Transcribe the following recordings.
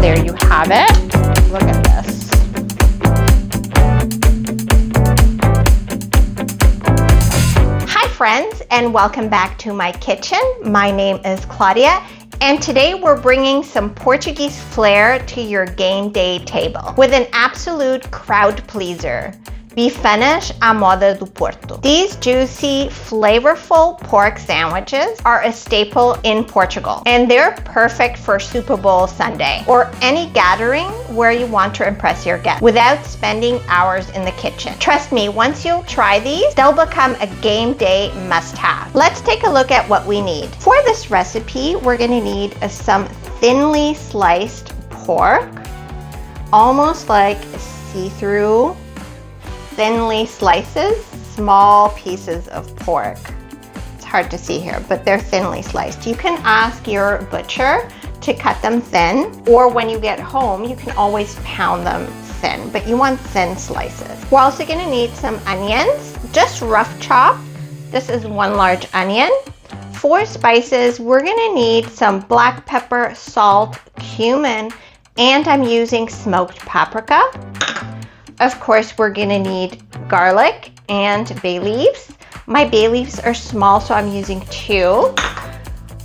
And there you have it. Look at this. Hi friends, and welcome back to my kitchen. My name is Claudia, and today we're bringing some Portuguese flair to your game day table with an absolute crowd pleaser. Bifanas à moda do Porto. These juicy, flavorful pork sandwiches are a staple in Portugal, and they're perfect for Super Bowl Sunday or any gathering where you want to impress your guests without spending hours in the kitchen. Trust me, once you try these, they'll become a game day must-have. Let's take a look at what we need. For this recipe, we're going to need some thinly sliced pork, almost like see-through, thinly slices, small pieces of pork. It's hard to see here, but they're thinly sliced. You can ask your butcher to cut them thin, or when you get home, you can always pound them thin, but you want thin slices. We're also gonna need some onions, just rough chop. This is 1 large onion. For spices, we're gonna need some black pepper, salt, cumin, and I'm using smoked paprika. Of course, we're gonna need garlic and bay leaves. My bay leaves are small, so I'm using 2.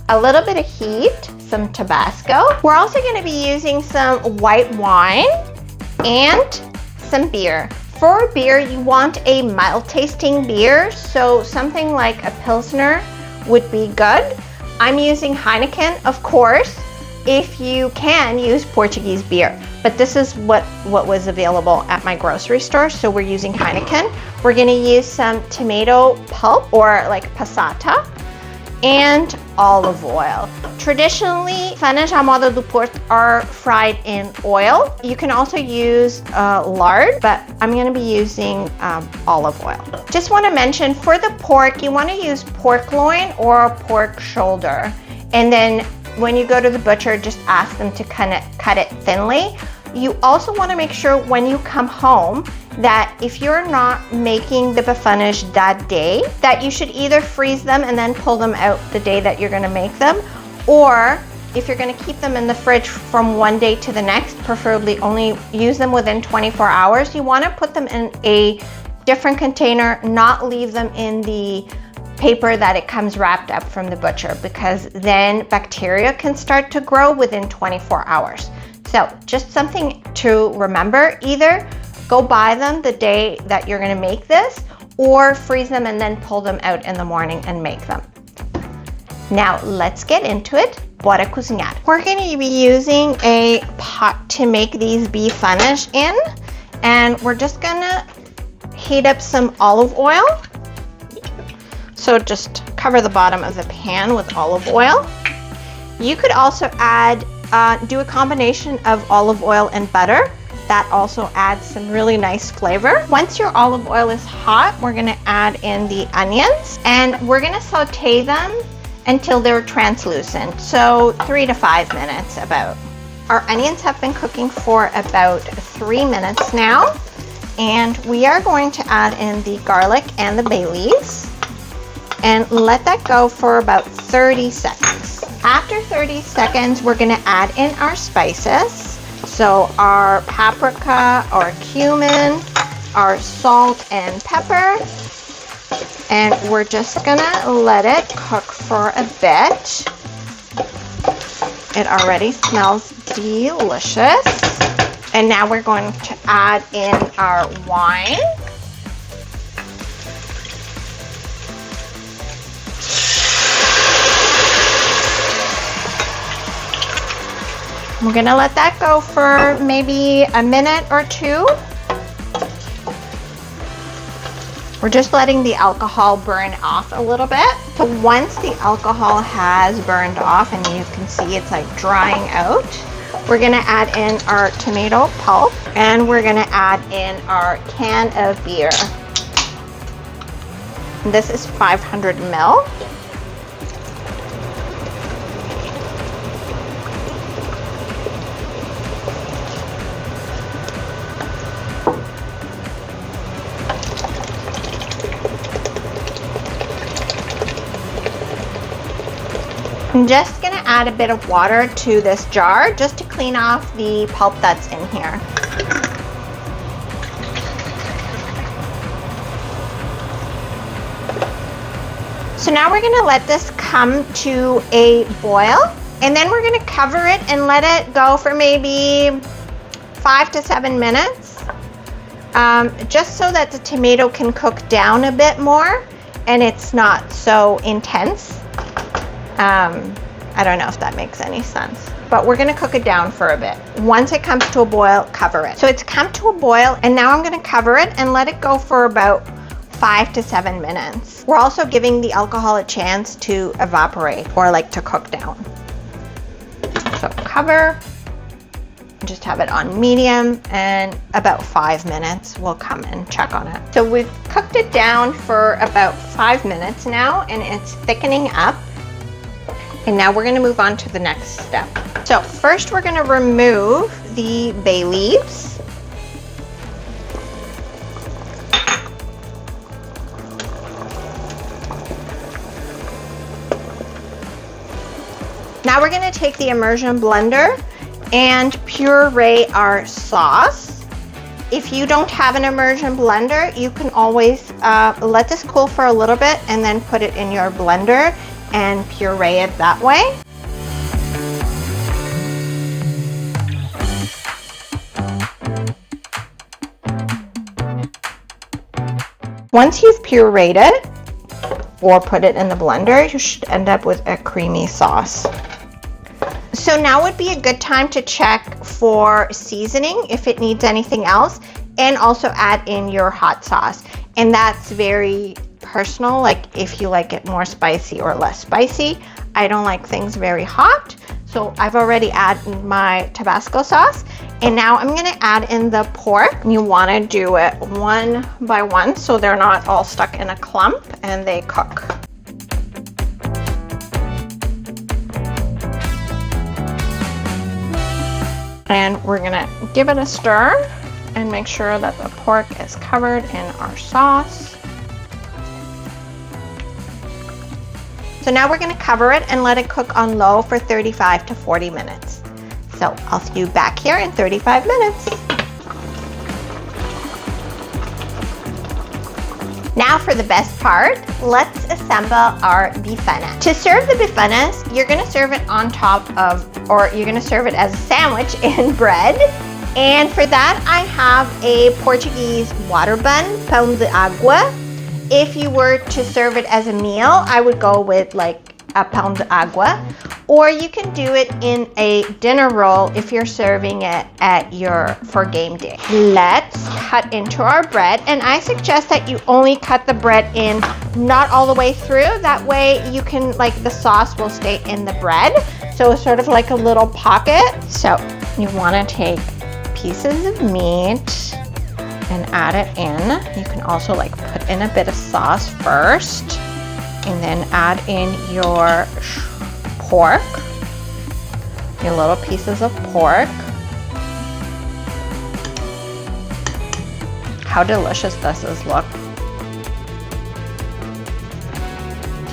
A little bit of heat, some Tabasco. We're also gonna be using some white wine and some beer. For beer, you want a mild tasting beer, so something like a Pilsner would be good. I'm using Heineken, of course. If you can, use Portuguese beer, but this is what was available at my grocery store, so we're using Heineken. We're gonna use some tomato pulp, or like passata, and olive oil. Traditionally, finas à moda do Porto are fried in oil. You can also use lard, but I'm gonna be using olive oil. Just wanna mention, for the pork, you wanna use pork loin or pork shoulder, and then when you go to the butcher, just ask them to cut it thinly. You also want to make sure when you come home that if you're not making the bifanas that day, that you should either freeze them and then pull them out the day that you're going to make them, or if you're going to keep them in the fridge from one day to the next, preferably only use them within 24 hours, you want to put them in a different container, not leave them in the paper that it comes wrapped up from the butcher, because then bacteria can start to grow within 24 hours. So just something to remember, either go buy them the day that you're gonna make this, or freeze them and then pull them out in the morning and make them. Now let's get into it. Bora cozinhar. We're gonna be using a pot to make these bifanas in, and we're just gonna heat up some olive oil. So just cover the bottom of the pan with olive oil. You could also add, do a combination of olive oil and butter. That also adds some really nice flavor. Once your olive oil is hot, we're gonna add in the onions, and we're gonna saute them until they're translucent. So 3 to 5 minutes about. Our onions have been cooking for about 3 minutes now, and we are going to add in the garlic and the bay leaves, and let that go for about 30 seconds. After 30 seconds, we're gonna add in our spices. So our paprika, our cumin, our salt and pepper, and we're just gonna let it cook for a bit. It already smells delicious. And now we're going to add in our wine. We're gonna let that go for maybe a minute or 2. We're just letting the alcohol burn off a little bit. So once the alcohol has burned off and you can see it's like drying out, we're gonna add in our tomato pulp, and we're gonna add in our can of beer. This is 500 ml. I'm just gonna add a bit of water to this jar just to clean off the pulp that's in here. So now we're gonna let this come to a boil, and then we're gonna cover it and let it go for maybe 5 to 7 minutes, just so that the tomato can cook down a bit more and it's not so intense. I don't know if that makes any sense, but we're gonna cook it down for a bit. Once it comes to a boil, cover it. So it's come to a boil, and now I'm gonna cover it and let it go for about 5 to 7 minutes. We're also giving the alcohol a chance to evaporate, or like to cook down. So cover, just have it on medium, and about 5 minutes we'll come and check on it. So we've cooked it down for about 5 minutes now, and it's thickening up. And now we're gonna move on to the next step. So first we're gonna remove the bay leaves. Now we're gonna take the immersion blender and puree our sauce. If you don't have an immersion blender, you can always let this cool for a little bit and then put it in your blender and puree it that way. Once you've pureed it or put it in the blender, you should end up with a creamy sauce. So now would be a good time to check for seasoning if it needs anything else, and also add in your hot sauce. And that's very personal, like if you like it more spicy or less spicy. I don't like things very hot, so I've already added my Tabasco sauce. And now I'm gonna add in the pork. You wanna do it one by one so they're not all stuck in a clump and they cook. And we're gonna give it a stir and make sure that the pork is covered in our sauce. So now we're gonna cover it and let it cook on low for 35 to 40 minutes. So I'll see you back here in 35 minutes. Now for the best part, let's assemble our bifanas. To serve the bifanas, you're gonna serve it on top of, or you're gonna serve it as a sandwich in bread. And for that, I have a Portuguese water bun, pão de água. If you were to serve it as a meal, I would go with like a pão de água. Or you can do it in a dinner roll if you're serving it for game day. Let's cut into our bread, and I suggest that you only cut the bread in, not all the way through. That way you can, like, the sauce will stay in the bread. So it's sort of like a little pocket. So you wanna take pieces of meat and add it in. You can also like put in a bit of sauce first, and then add in your pork, your little pieces of pork. How delicious this is, look.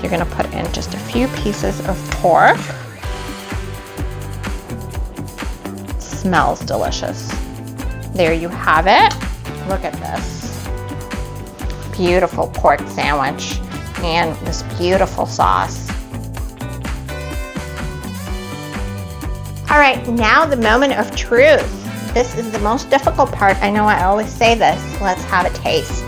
You're gonna put in just a few pieces of pork. It smells delicious. There you have it. Look at this. Beautiful pork sandwich and this beautiful sauce. All right, now the moment of truth. This is the most difficult part. I know I always say this. Let's have a taste.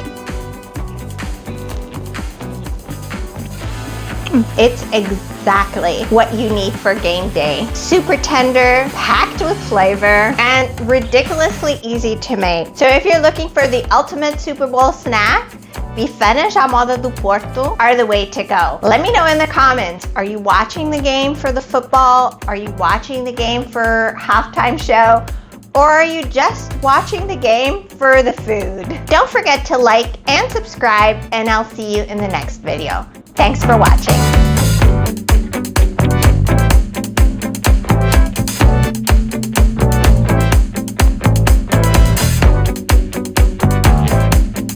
It's exactly what you need for game day. Super tender, packed with flavor, and ridiculously easy to make. So if you're looking for the ultimate Super Bowl snack, Bifanas à Moda do Porto are the way to go. Let me know in the comments, are you watching the game for the football? Are you watching the game for halftime show? Or are you just watching the game for the food? Don't forget to like and subscribe, and I'll see you in the next video. Thanks for watching.